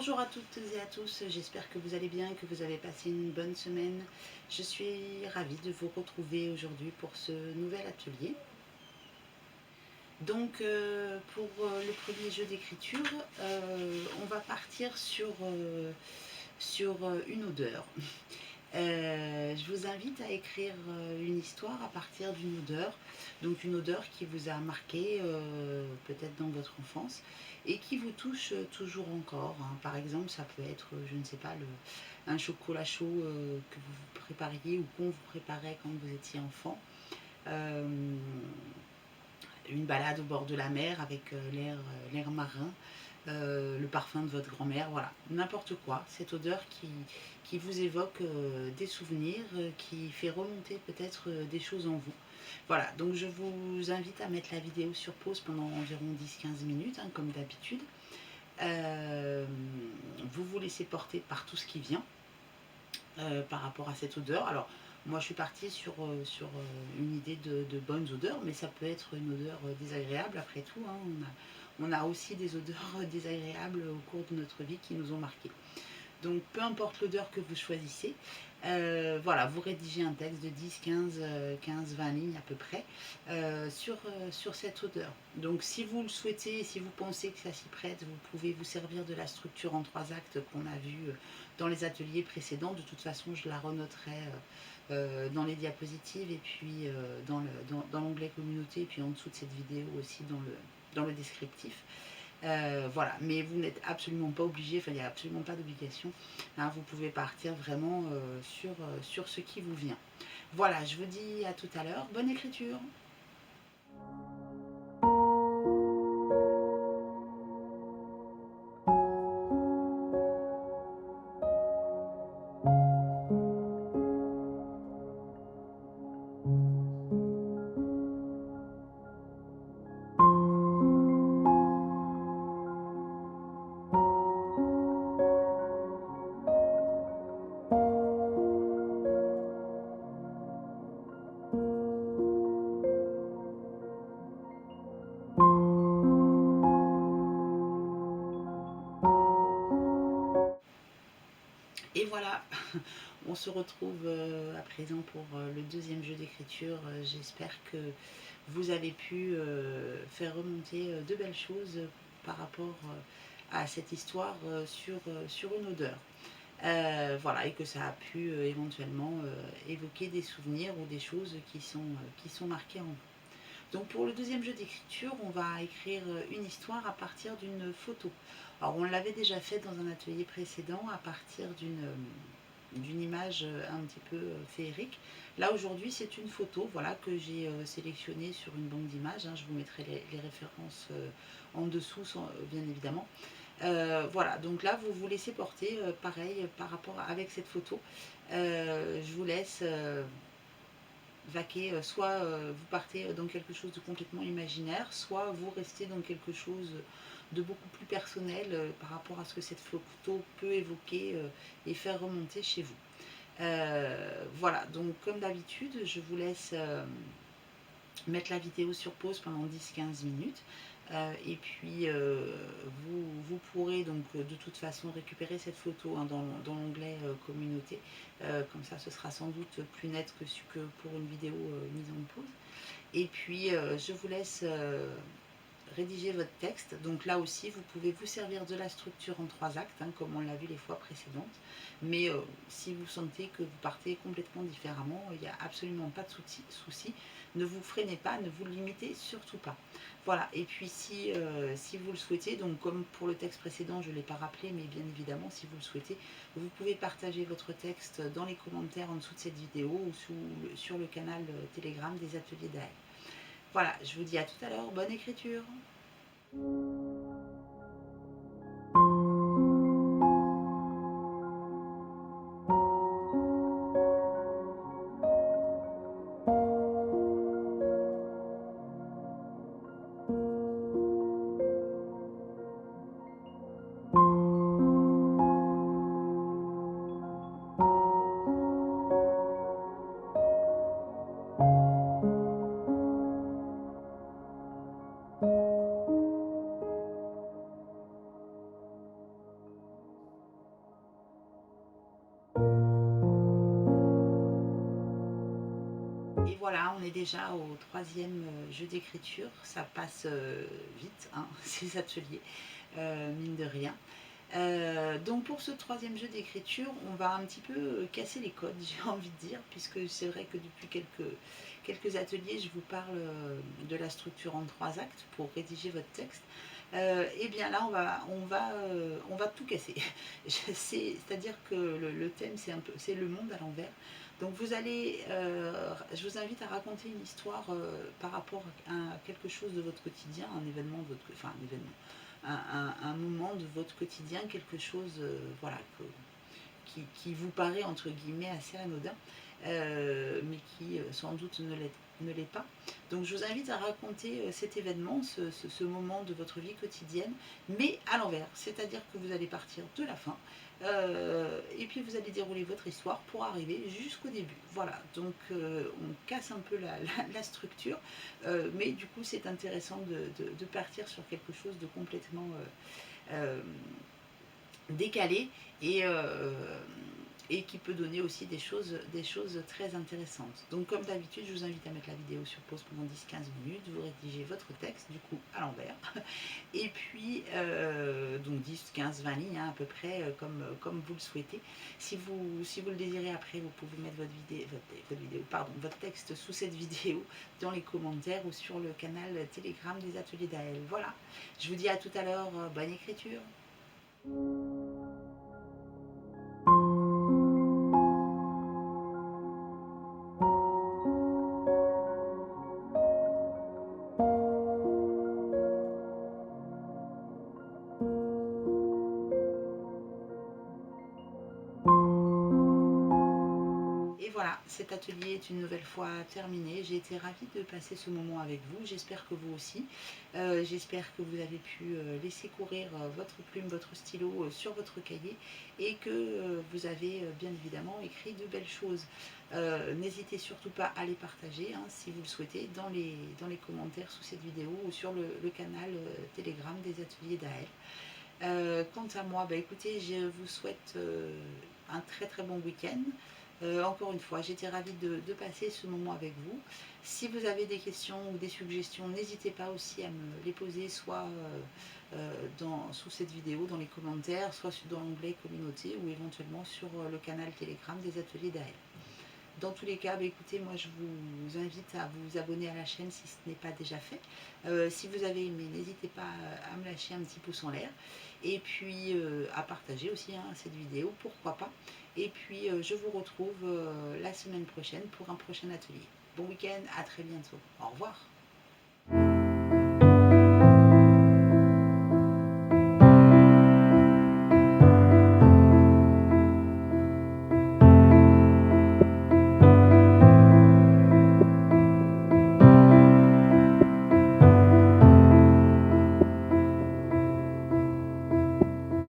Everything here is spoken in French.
Bonjour à toutes et à tous, j'espère que vous allez bien et que vous avez passé une bonne semaine. Je suis ravie de vous retrouver aujourd'hui pour ce nouvel atelier. Donc pour le premier jeu d'écriture, on va partir sur une odeur. Je vous invite à écrire une histoire à partir d'une odeur, donc une odeur qui vous a marqué peut-être dans votre enfance et qui vous touche toujours encore, hein. Par exemple, ça peut être, je ne sais pas, un chocolat chaud que vous prépariez ou qu'on vous préparait quand vous étiez enfant. Euh, une balade au bord de la mer avec l'air marin, le parfum de votre grand-mère, voilà, n'importe quoi. Cette odeur qui vous évoque des souvenirs, qui fait remonter peut-être des choses en vous. Voilà, donc je vous invite à mettre la vidéo sur pause pendant environ 10-15 minutes, hein, comme d'habitude. Vous vous laissez porter par tout ce qui vient par rapport à cette odeur. Alors, moi, je suis partie sur une idée de bonnes odeurs, mais ça peut être une odeur désagréable après tout, hein. On a aussi des odeurs désagréables au cours de notre vie qui nous ont marqués. Donc, peu importe l'odeur que vous choisissez, voilà, vous rédigez un texte de 10, 15, 20 lignes à peu près sur cette odeur. Donc, si vous le souhaitez, si vous pensez que ça s'y prête, vous pouvez vous servir de la structure en 3 actes qu'on a vue dans les ateliers précédents. De toute façon, je la renoterai dans les diapositives et puis dans l'onglet communauté et puis en dessous de cette vidéo aussi dans le descriptif. Voilà, mais vous n'êtes absolument pas obligé, enfin il n'y a absolument pas d'obligation, hein. Vous pouvez partir vraiment sur ce qui vous vient. Voilà, je vous dis à tout à l'heure, bonne écriture. Et voilà, on se retrouve à présent pour le deuxième jeu d'écriture. J'espère que vous avez pu faire remonter de belles choses par rapport à cette histoire sur une odeur. Voilà, et que ça a pu éventuellement évoquer des souvenirs ou des choses qui sont marquées en vous. Donc pour le deuxième jeu d'écriture, on va écrire une histoire à partir d'une photo. Alors on l'avait déjà fait dans un atelier précédent à partir d'une image un petit peu féerique. Là aujourd'hui c'est une photo, voilà, que j'ai sélectionnée sur une banque d'images, hein. Je vous mettrai les références en dessous bien évidemment. Voilà, donc là vous vous laissez porter pareil par rapport avec cette photo. Je vous laisse vaquer, soit vous partez dans quelque chose de complètement imaginaire, soit vous restez dans quelque chose de beaucoup plus personnel par rapport à ce que cette photo peut évoquer et faire remonter chez vous. Voilà, donc comme d'habitude, je vous laisse mettre la vidéo sur pause pendant 10-15 minutes. Et puis vous pourrez donc de toute façon récupérer cette photo, hein, dans l'onglet communauté. Comme ça ce sera sans doute plus net que pour une vidéo mise en pause. Et puis je vous laisse rédiger votre texte. Donc là aussi, vous pouvez vous servir de la structure en 3 actes, hein, comme on l'a vu les fois précédentes. Mais si vous sentez que vous partez complètement différemment, il n'y a absolument pas de souci. Ne vous freinez pas, ne vous limitez surtout pas. Voilà, et puis si vous le souhaitez, donc comme pour le texte précédent, je ne l'ai pas rappelé, mais bien évidemment, si vous le souhaitez, vous pouvez partager votre texte dans les commentaires en dessous de cette vidéo ou sur le canal Telegram des ateliers d'AL. Voilà, je vous dis à tout à l'heure, bonne écriture. est déjà au troisième jeu d'écriture. Ça passe vite, hein, ces ateliers, mine de rien. Donc pour ce troisième jeu d'écriture, on va un petit peu casser les codes, j'ai envie de dire, puisque c'est vrai que depuis quelques ateliers, je vous parle de la structure en 3 actes pour rédiger votre texte. Et bien là, on va tout casser. C'est-à-dire que le thème, c'est le monde à l'envers. Donc je vous invite à raconter une histoire par rapport à quelque chose de votre quotidien, un événement de votre, enfin un événement, un moment de votre quotidien, quelque chose voilà, qui vous paraît entre guillemets assez anodin, mais qui sans doute ne l'est pas. Donc je vous invite à raconter cet événement, ce moment de votre vie quotidienne, mais à l'envers, c'est-à-dire que vous allez partir de la fin, et puis vous allez dérouler votre histoire pour arriver jusqu'au début. Voilà, donc on casse un peu la structure, mais du coup c'est intéressant de partir sur quelque chose de complètement décalé et qui peut donner aussi des choses très intéressantes. Donc comme d'habitude, je vous invite à mettre la vidéo sur pause pendant 10-15 minutes, vous rédigez votre texte du coup à l'envers, et puis donc 10-15-20 lignes hein, à peu près comme vous le souhaitez. Si vous le désirez après, vous pouvez mettre votre texte sous cette vidéo dans les commentaires ou sur le canal Telegram des ateliers d'Aël. Voilà, je vous dis à tout à l'heure, bonne écriture. Et voilà, cet atelier est une nouvelle fois terminé. J'ai été ravie de passer ce moment avec vous. J'espère que vous aussi. J'espère que vous avez pu laisser courir votre plume, votre stylo sur votre cahier et que vous avez bien évidemment écrit de belles choses. N'hésitez surtout pas à les partager hein, si vous le souhaitez dans les commentaires sous cette vidéo ou sur le canal Telegram des ateliers d'Aël. Quant à moi, bah, écoutez, je vous souhaite un très très bon week-end. Encore une fois, j'étais ravie de passer ce moment avec vous. Si vous avez des questions ou des suggestions, n'hésitez pas aussi à me les poser, soit sous cette vidéo, dans les commentaires, soit dans l'onglet communauté ou éventuellement sur le canal Telegram des ateliers d'Aël. Dans tous les cas, bah, écoutez, moi je vous invite à vous abonner à la chaîne si ce n'est pas déjà fait. Si vous avez aimé, n'hésitez pas à me lâcher un petit pouce en l'air. Et puis à partager aussi hein, cette vidéo, pourquoi pas. Et puis je vous retrouve la semaine prochaine pour un prochain atelier. Bon week-end, à très bientôt. Au revoir.